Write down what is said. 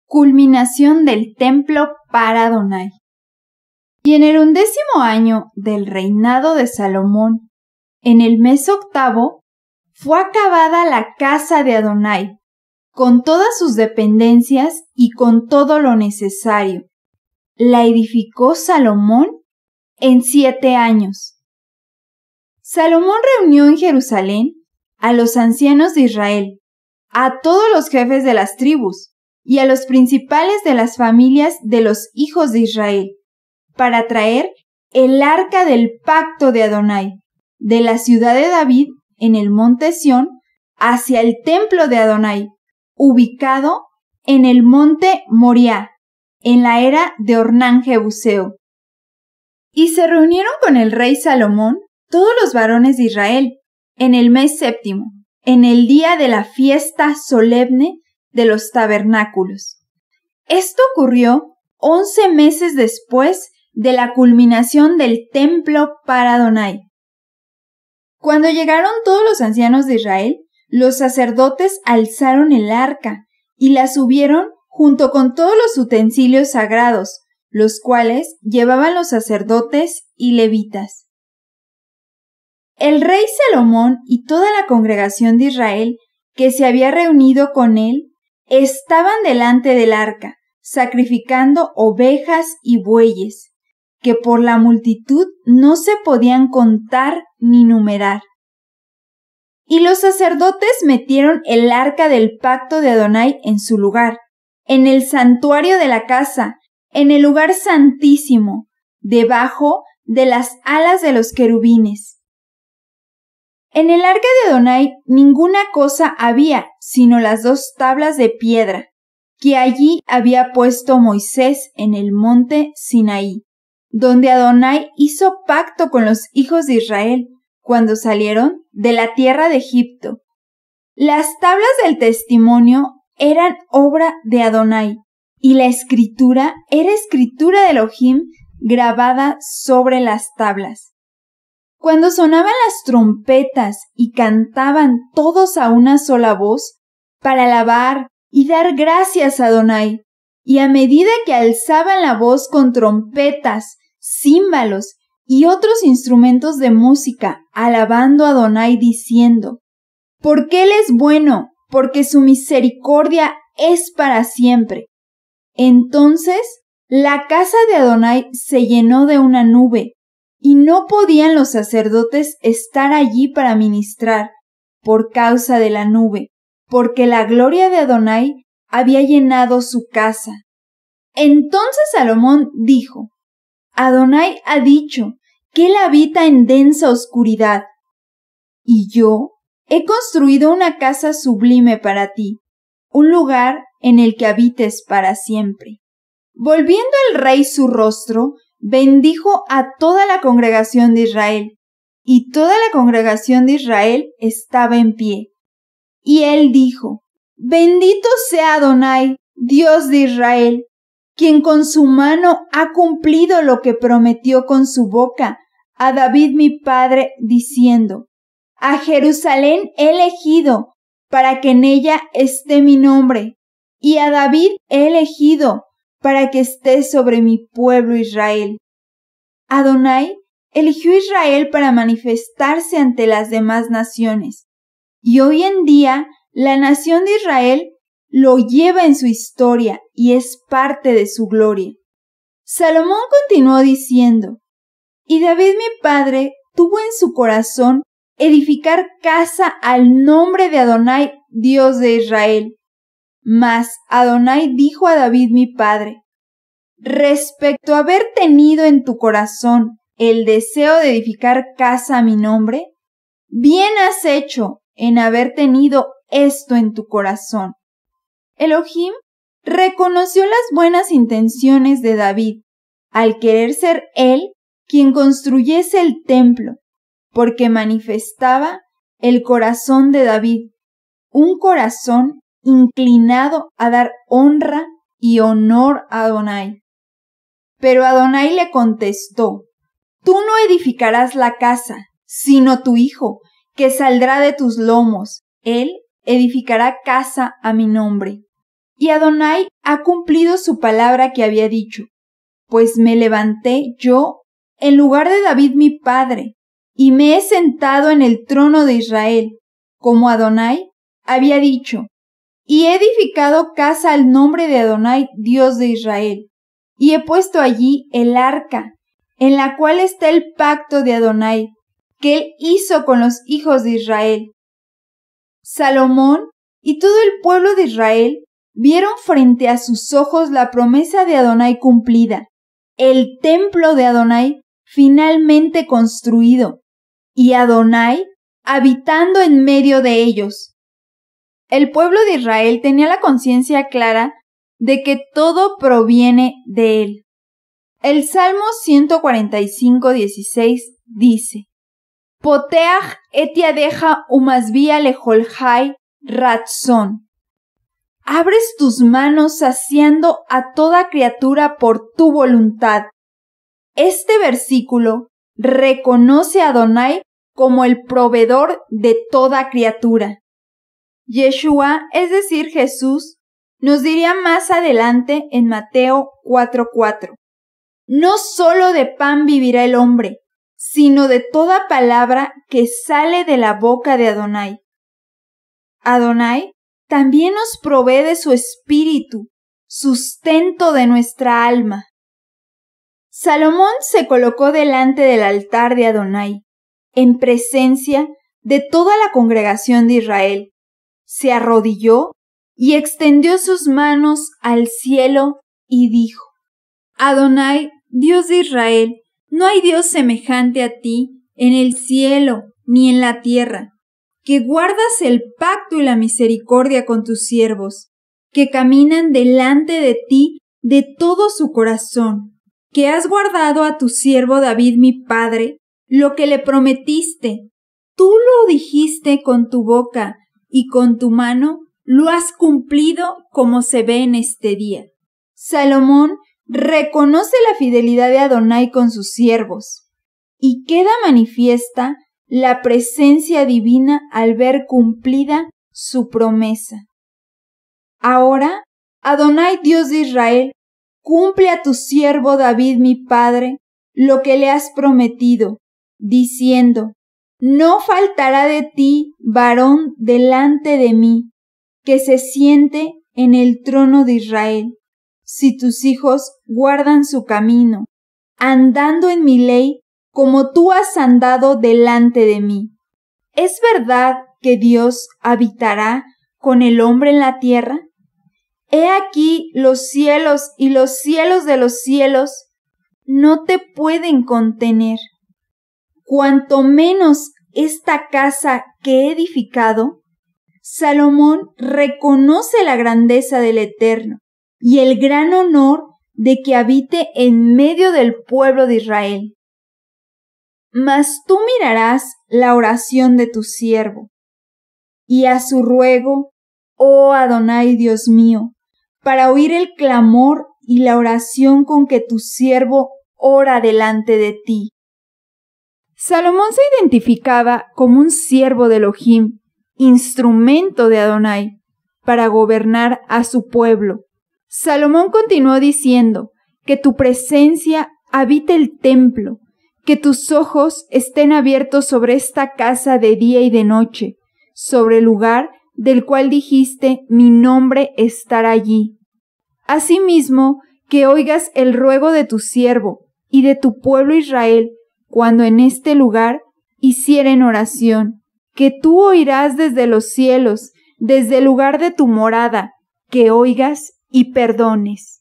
Culminación del templo para Adonai. Y en el 11º año del reinado de Salomón, en el mes 8, fue acabada la casa de Adonai, con todas sus dependencias y con todo lo necesario. La edificó Salomón en 7 años. Salomón reunió en Jerusalén a los ancianos de Israel, a todos los jefes de las tribus y a los principales de las familias de los hijos de Israel, para traer el arca del pacto de Adonai, de la ciudad de David en el monte Sión, hacia el templo de Adonai, ubicado en el monte Moriah, en la era de Ornán Jebuseo. Y se reunieron con el rey Salomón todos los varones de Israel, en el mes 7, en el día de la fiesta solemne de los tabernáculos. Esto ocurrió 11 meses después de la culminación del templo para Adonai. Cuando llegaron todos los ancianos de Israel, los sacerdotes alzaron el arca y la subieron junto con todos los utensilios sagrados, los cuales llevaban los sacerdotes y levitas. El rey Salomón y toda la congregación de Israel que se había reunido con él estaban delante del arca, sacrificando ovejas y bueyes, que por la multitud no se podían contar ni numerar. Y los sacerdotes metieron el arca del pacto de Adonai en su lugar, en el santuario de la casa, en el lugar santísimo, debajo de las alas de los querubines. En el arca de Adonai ninguna cosa había, sino las 2 tablas de piedra, que allí había puesto Moisés en el monte Sinaí, donde Adonai hizo pacto con los hijos de Israel cuando salieron de la tierra de Egipto. Las tablas del testimonio eran obra de Adonai, y la escritura era escritura de Elohim grabada sobre las tablas. Cuando sonaban las trompetas y cantaban todos a una sola voz, para alabar y dar gracias a Adonai, y a medida que alzaban la voz con trompetas, címbalos y otros instrumentos de música, alabando a Adonai diciendo: porque Él es bueno, porque su misericordia es para siempre. Entonces la casa de Adonai se llenó de una nube, y no podían los sacerdotes estar allí para ministrar por causa de la nube, porque la gloria de Adonai había llenado su casa. Entonces Salomón dijo: Adonai ha dicho que él habita en densa oscuridad, y yo he construido una casa sublime para ti, un lugar en el que habites para siempre. Volviendo el rey su rostro, bendijo a toda la congregación de Israel, y toda la congregación de Israel estaba en pie. Y él dijo: bendito sea Adonai, Dios de Israel, quien con su mano ha cumplido lo que prometió con su boca a David mi padre, diciendo: a Jerusalén he elegido para que en ella esté mi nombre, y a David he elegido para que esté sobre mi pueblo Israel. Adonai eligió a Israel para manifestarse ante las demás naciones, y hoy en día la nación de Israel lo lleva en su historia y es parte de su gloria. Salomón continuó diciendo: y David mi padre tuvo en su corazón edificar casa al nombre de Adonai, Dios de Israel. Mas Adonai dijo a David mi padre: respecto a haber tenido en tu corazón el deseo de edificar casa a mi nombre, bien has hecho en haber tenido esto en tu corazón. Elohim reconoció las buenas intenciones de David, al querer ser él quien construyese el templo, porque manifestaba el corazón de David, un corazón inclinado a dar honra y honor a Adonai. Pero Adonai le contestó: tú no edificarás la casa, sino tu hijo, que saldrá de tus lomos. Él edificará casa a mi nombre. Y Adonai ha cumplido su palabra que había dicho, pues me levanté yo en lugar de David mi padre, y me he sentado en el trono de Israel, como Adonai había dicho, y he edificado casa al nombre de Adonai, Dios de Israel, y he puesto allí el arca, en la cual está el pacto de Adonai, que él hizo con los hijos de Israel. Salomón y todo el pueblo de Israel vieron frente a sus ojos la promesa de Adonai cumplida, el templo de Adonai finalmente construido, y Adonai habitando en medio de ellos. El pueblo de Israel tenía la conciencia clara de que todo proviene de él. El Salmo 145:16 dice: Poteach et yadeja umasvia leholhai ratzon. Abres tus manos saciando a toda criatura por tu voluntad. Este versículo reconoce a Adonai como el proveedor de toda criatura. Yeshua, es decir, Jesús, nos diría más adelante en Mateo 4:4. No solo de pan vivirá el hombre, sino de toda palabra que sale de la boca de Adonai. Adonai también nos provee de su espíritu, sustento de nuestra alma. Salomón se colocó delante del altar de Adonai, en presencia de toda la congregación de Israel. Se arrodilló y extendió sus manos al cielo y dijo: Adonai, Dios de Israel, no hay Dios semejante a ti en el cielo ni en la tierra, que guardas el pacto y la misericordia con tus siervos, que caminan delante de ti de todo su corazón, que has guardado a tu siervo David mi padre, lo que le prometiste. Tú lo dijiste con tu boca, y con tu mano lo has cumplido como se ve en este día. Salomón reconoce la fidelidad de Adonai con sus siervos, y queda manifiesta la presencia divina al ver cumplida su promesa. Ahora, Adonai, Dios de Israel, cumple a tu siervo David mi padre lo que le has prometido, diciendo: No faltará de ti varón delante de mí, que se siente en el trono de Israel, si tus hijos guardan su camino, andando en mi ley, como tú has andado delante de mí. ¿Es verdad que Dios habitará con el hombre en la tierra? He aquí los cielos y los cielos de los cielos no te pueden contener. Cuanto menos esta casa que he edificado. Salomón reconoce la grandeza del Eterno y el gran honor de que habite en medio del pueblo de Israel. Mas tú mirarás la oración de tu siervo, y a su ruego, oh Adonai Dios mío, para oír el clamor y la oración con que tu siervo ora delante de ti. Salomón se identificaba como un siervo de Elohim, instrumento de Adonai, para gobernar a su pueblo. Salomón continuó diciendo: que tu presencia habite el templo, que tus ojos estén abiertos sobre esta casa de día y de noche, sobre el lugar del cual dijiste: mi nombre estará allí. Asimismo, que oigas el ruego de tu siervo y de tu pueblo Israel, cuando en este lugar hicieren oración, que tú oirás desde los cielos, desde el lugar de tu morada, que oigas y perdones.